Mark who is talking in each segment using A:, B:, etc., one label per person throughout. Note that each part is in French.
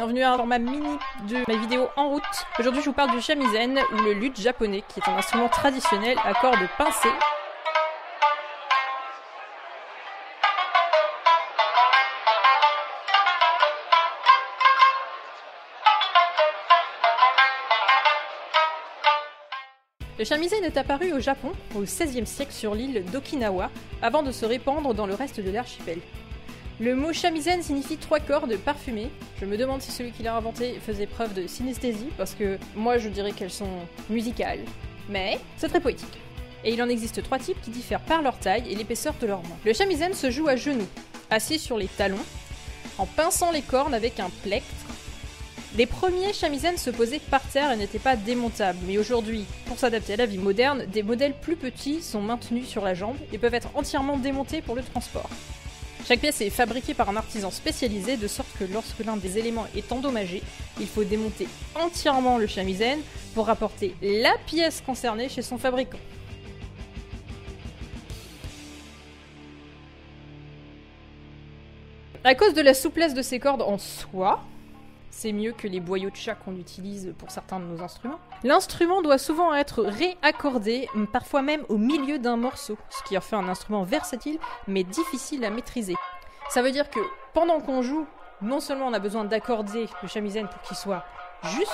A: Bienvenue à un format mini de ma vidéo en route. Aujourd'hui je vous parle du shamisen ou le luth japonais qui est un instrument traditionnel à cordes pincées. Le shamisen est apparu au Japon au XVIe siècle sur l'île d'Okinawa avant de se répandre dans le reste de l'archipel. Le mot shamisen signifie 3 cordes parfumées. Je me demande si celui qui l'a inventé faisait preuve de synesthésie, parce que moi je dirais qu'elles sont musicales, mais c'est très poétique. Et il en existe 3 types qui diffèrent par leur taille et l'épaisseur de leurs mains. Le shamisen se joue à genoux, assis sur les talons, en pinçant les cornes avec un plectre. Les premiers shamisen se posaient par terre et n'étaient pas démontables, mais aujourd'hui, pour s'adapter à la vie moderne, des modèles plus petits sont maintenus sur la jambe et peuvent être entièrement démontés pour le transport. Chaque pièce est fabriquée par un artisan spécialisé, de sorte que lorsque l'un des éléments est endommagé, il faut démonter entièrement le shamisen pour rapporter la pièce concernée chez son fabricant. À cause de la souplesse de ces cordes en soie, c'est mieux que les boyaux de chat qu'on utilise pour certains de nos instruments. L'instrument doit souvent être réaccordé, parfois même au milieu d'un morceau, ce qui en fait un instrument versatile mais difficile à maîtriser. Ça veut dire que pendant qu'on joue, non seulement on a besoin d'accorder le shamisen pour qu'il soit juste,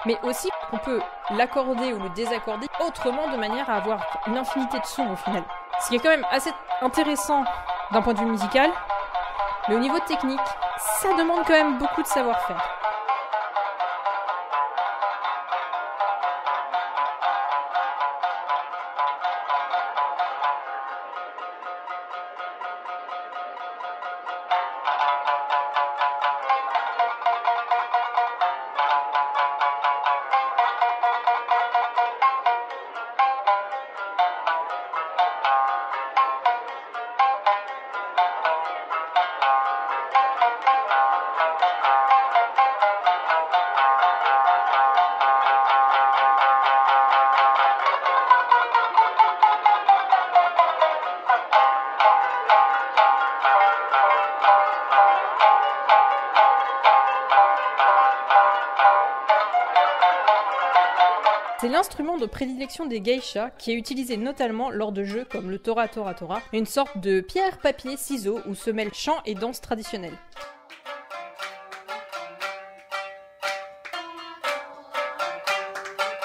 A: mais aussi qu'on peut l'accorder ou le désaccorder autrement de manière à avoir une infinité de sons au final. Ce qui est quand même assez intéressant d'un point de vue musical, mais au niveau technique, ça demande quand même beaucoup de savoir-faire. C'est l'instrument de prédilection des geishas qui est utilisé notamment lors de jeux comme le Tora Tora Tora, une sorte de pierre, papier, ciseaux où se mêlent chant et danse traditionnelle.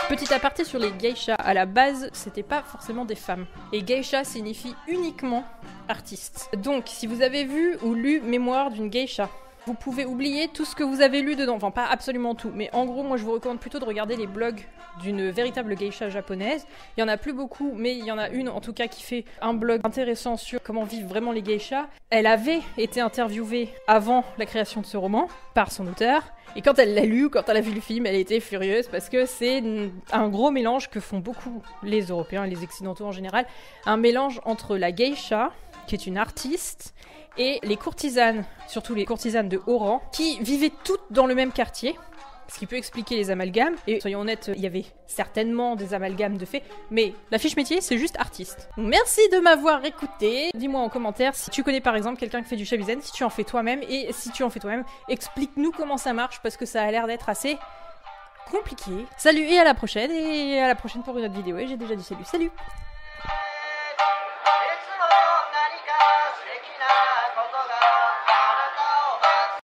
A: Petit aparté sur les geishas, à la base, c'était pas forcément des femmes. Et geisha signifie uniquement artiste. Donc, si vous avez vu ou lu Mémoire d'une geisha, vous pouvez oublier tout ce que vous avez lu dedans. Enfin, pas absolument tout, mais en gros, moi je vous recommande plutôt de regarder les blogs d'une véritable geisha japonaise. Il y en a plus beaucoup, mais il y en a une en tout cas qui fait un blog intéressant sur comment vivent vraiment les geishas. Elle avait été interviewée avant la création de ce roman par son auteur. Et quand elle l'a lu, quand elle a vu le film, elle était furieuse parce que c'est un gros mélange que font beaucoup les Européens et les Occidentaux en général. Un mélange entre la geisha, qui est une artiste, et les courtisanes, surtout les courtisanes de haut rang, qui vivaient toutes dans le même quartier, ce qui peut expliquer les amalgames. Et soyons honnêtes, il y avait certainement des amalgames de fait, mais la fiche métier, c'est juste artiste. Merci de m'avoir écouté. Dis-moi en commentaire si tu connais par exemple quelqu'un qui fait du shamisen, si tu en fais toi-même, et si tu en fais toi-même, explique-nous comment ça marche, parce que ça a l'air d'être assez compliqué. Salut et à la prochaine pour une autre vidéo. Et j'ai déjà dit salut. Salut.